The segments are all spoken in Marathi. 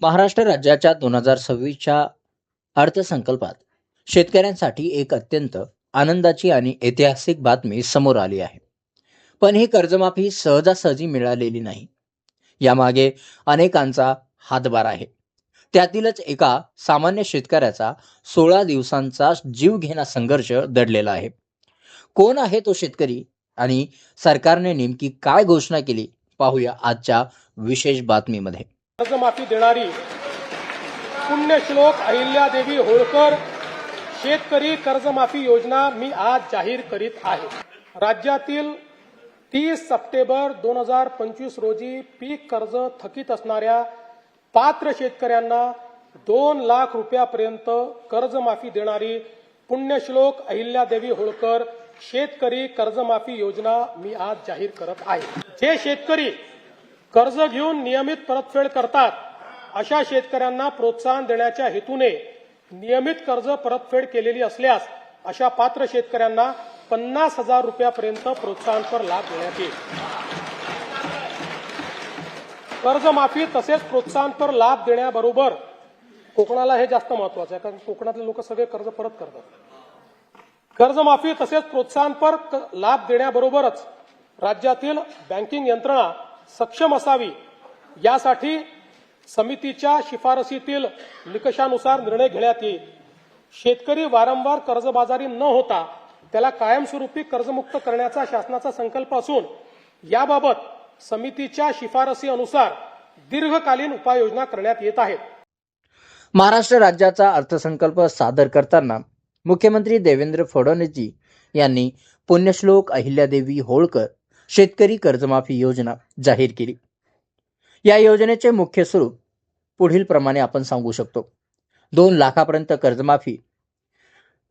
महाराष्ट्र राज्याच्या 2026च्या अर्थसंकल्पात शेतकऱ्यांसाठी एक अत्यंत आनंदाची आणि ऐतिहासिक बातमी समोर आली आहे. पण ही कर्जमाफी सहजासहजी मिळालेली नाही. यामागे अनेकांचा हातभार आहे. त्यातीलच एका सामान्य शेतकऱ्याचा 16 दिवसांचा जीवघेणा संघर्ष दडलेला आहे. कोण आहे तो शेतकरी आणि सरकारने नेमकी काय घोषणा केली, पाहूया आजच्या विशेष बातमीमध्ये. कर्जमाफी देणारी पुण्यश्लोक अहिल्यादेवी होळकर शेतकरी कर्जमाफी योजना मी आज जाहीर करीत आहे. राज्यातील 30 सप्टेंबर 2025 रोजी पीक कर्ज थकीत असणाऱ्या पात्र शेतकऱ्यांना 2 लाख रुपयापर्यंत कर्जमाफी देणारी पुण्यश्लोक अहिल्यादेवी होळकर शेतकरी कर्जमाफी योजना मी आज जाहीर करत आहे. जे शेतकरी कर्ज घेऊन नियमित परतफेड करतात अशा शेतकऱ्यांना प्रोत्साहन देण्याच्या हेतूने नियमित कर्ज परतफेड केलेली असल्यास अशा पात्र शेतकऱ्यांना 50,000 रुपयापर्यंत प्रोत्साहनपर लाभ देण्यात येईल. कर्जमाफी तसेच प्रोत्साहनपर लाभ देण्याबरोबर कोकणाला हे जास्त महत्वाचं आहे, कारण कोकणातले लोक सगळे कर्ज परत करतात. कर्जमाफी तसेच प्रोत्साहनपर लाभ देण्याबरोबरच राज्यातील बँकिंग यंत्रणा सक्षम असावी यासाठी समितीच्या शिफारसीतील निकषानुसार निर्णय घेण्यात येईल. शेतकरी वारंवार कर्जबाजारी न होता त्याला कायमस्वरूपी कर्जमुक्त करण्याचा शासनाचा संकल्प असून याबाबत समितीच्या शिफारसी अनुसार दीर्घकालीन उपाययोजना करण्यात येत आहेत. महाराष्ट्र राज्याचा अर्थसंकल्प सादर करताना मुख्यमंत्री देवेंद्र फडणवीस यांनी पुण्यश्लोक अहिल्यादेवी होळकर शेतकरी कर्जमाफी योजना जाहीर केली. या योजनेचे मुख्य स्वरूप पुढील प्रमाणे आपण सांगू शकतो. 2 लाखापर्यंत कर्जमाफी.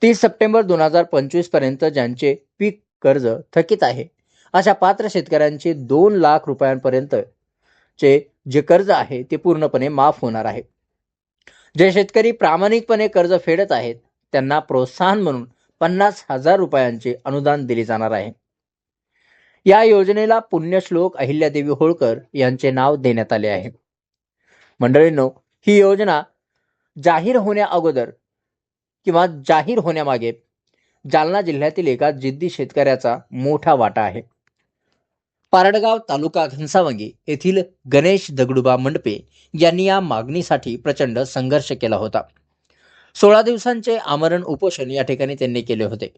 30 सप्टेंबर 2025 पर्यंत ज्यांचे पीक कर्ज थकीत आहे अशा पात्र शेतकऱ्यांचे 2 लाख रुपयांपर्यंतचे जे कर्ज आहे ते पूर्णपणे माफ होणार आहे. जे शेतकरी प्रामाणिकपणे कर्ज फेडत आहेत त्यांना प्रोत्साहन म्हणून 50,000 रुपयांचे अनुदान दिले जाणार आहे. या योजनेला पुण्यश्लोक अहिल्यादेवी होळकर यांचे नाव देण्यात आले आहे. मंडळींनो, ही योजना जाहीर होण्या अगोदर किंवा जाहीर होण्यामागे जालना जिल्ह्यातील एका जिद्दी शेतकऱ्याचा मोठा वाटा आहे. पारडगाव तालुका घनसावंगी येथील गणेश दगडूबा मंडपे यांनी या मागणीसाठी प्रचंड संघर्ष केला होता. 16 दिवसांचे आमरण उपोषण या ठिकाणी त्यांनी केले होते.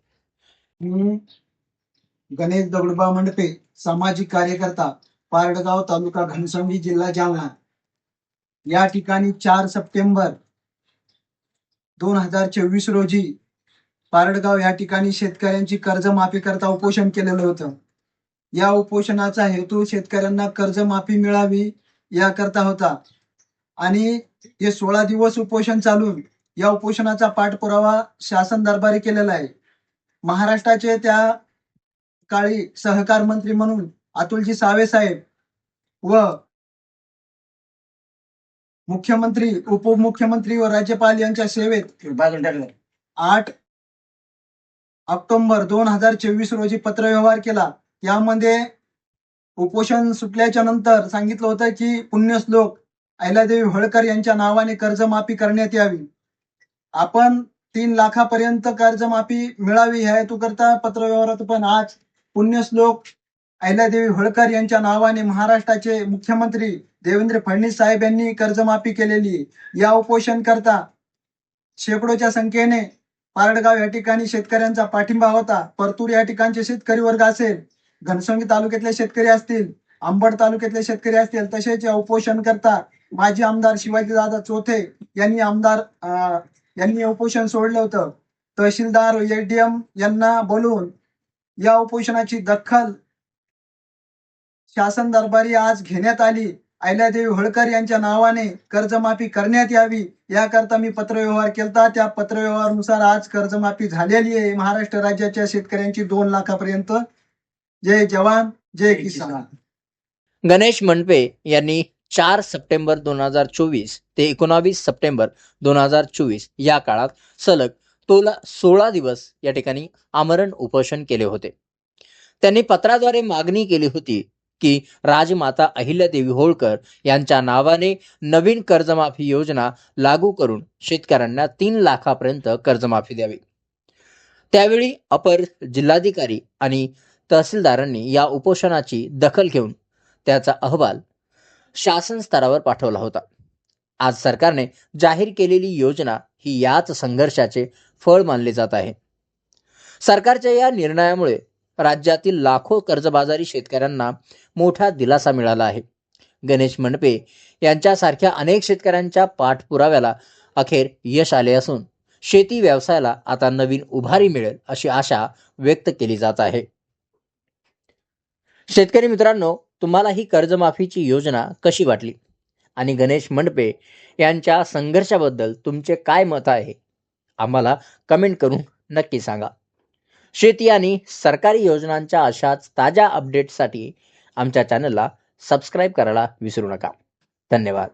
गणेश दगडूबा मंडपे, सामाजिक कार्यकर्ता, पारडगाव तालुका घनसावंगी, जिल्हा जालना. या ठिकाणी 4 सप्टेंबर 2024 रोजी पारडगाव या ठिकाणी शेतकऱ्यांची कर्जमाफी करता उपोषण केलेलं होतं. या उपोषणाचा हेतू शेतकऱ्यांना कर्जमाफी मिळावी याकरता होता आणि हे 16 दिवस उपोषण चालून या उपोषणाचा पाठपुरावा शासन दरबारी केलेला आहे. महाराष्ट्राचे त्या काळी सहकार मंत्री म्हणून अतुलजी सावे साहेब व मुख्यमंत्री, उपमुख्यमंत्री व राज्यपाल यांच्या सेवेत 8 ऑक्टोबर 2024 रोजी पत्रव्यवहार केला. यामध्ये उपोषण सुटल्याच्या नंतर सांगितलं होतं की पुण्यश्लोक अहिल्यादेवी होळकर यांच्या नावाने कर्जमाफी करण्यात यावी. आपण 3 लाखापर्यंत कर्जमाफी मिळावी ह्या हेतूकरता पत्रव्यवहारात पण आज पुण्यश्लोक अहिल्यादेवी होळकर यांच्या नावाने महाराष्ट्राचे मुख्यमंत्री देवेंद्र फडणवीस साहेब यांनी कर्जमाफी केलेली. या उपोषण करता शेकडोच्या संख्येने पारडगाव या ठिकाणी शेतकऱ्यांचा पाठिंबा होता. परतूर या ठिकाणचे शेतकरी वर्ग असेल, घनसावंगी तालुक्यातले शेतकरी असतील, अंबड तालुक्यातले शेतकरी असतील, तसेच या उपोषण करता माजी आमदार शिवाजीदादा चोथे यांनी उपोषण सोडलं होतं. तहसीलदार एडीएम यांना बोलून या उपोषणाची दखल शासन दरबारी आज घेण्यात आली. अहिल्यादेवी होळकर यांच्या नावाने कर्जमाफी करण्यात यावी याकरता मी पत्रव्यवहार केलता. त्या पत्रव्यवहारानुसार आज कर्जमाफी झालेली आहे महाराष्ट्र राज्याच्या शेतकऱ्यांची 2 लाखापर्यंत. जय जवान जय किसान. गणेश मंडपे यांनी 4 सप्टेंबर 2024 ते 19 सप्टेंबर 2024 या काळात सलग 16 दिवस या ठिकाणी आमरण उपोषण केले होते. त्यांनी पत्राद्वारे मागणी केली होती की राजमाता अहिल्यादेवी होळकर यांच्या नावाने नवीन कर्जमाफी योजना लागू करून शेतकऱ्यांना 3 लाखापर्यंत कर्जमाफी द्यावी. त्यावेळी अपर जिल्हाधिकारी आणि तहसीलदारांनी या उपोषणाची दखल घेऊन त्याचा अहवाल शासन स्तरावर पाठवला होता. आज सरकारने जाहीर केलेली योजना ही याच संघर्षाचे फळ मानले जात आहे. सरकारच्या या निर्णयामुळे राज्यातील लाखो कर्जबाजारी शेतकऱ्यांना मोठा दिलासा मिळाला आहे. गणेश मंडपे यांच्यासारख्या अनेक शेतकऱ्यांच्या पाठपुराव्याला अखेर यश आले असून शेती व्यवसायाला आता नवीन उभारी मिळेल अशी आशा व्यक्त केली जात आहे. शेतकरी मित्रांनो, तुम्हाला ही कर्जमाफीची योजना कशी वाटली आणि गणेश मंडपे यांच्या संघर्षाबद्दल तुमचे काय मत आहे? आम्हाला कमेंट करून नक्की सांगा. शेती आणि सरकारी योजनांच्या अशाच ताज्या अपडेट्ससाठी आमच्या चॅनलला सबस्क्राईब करायला विसरू नका. धन्यवाद.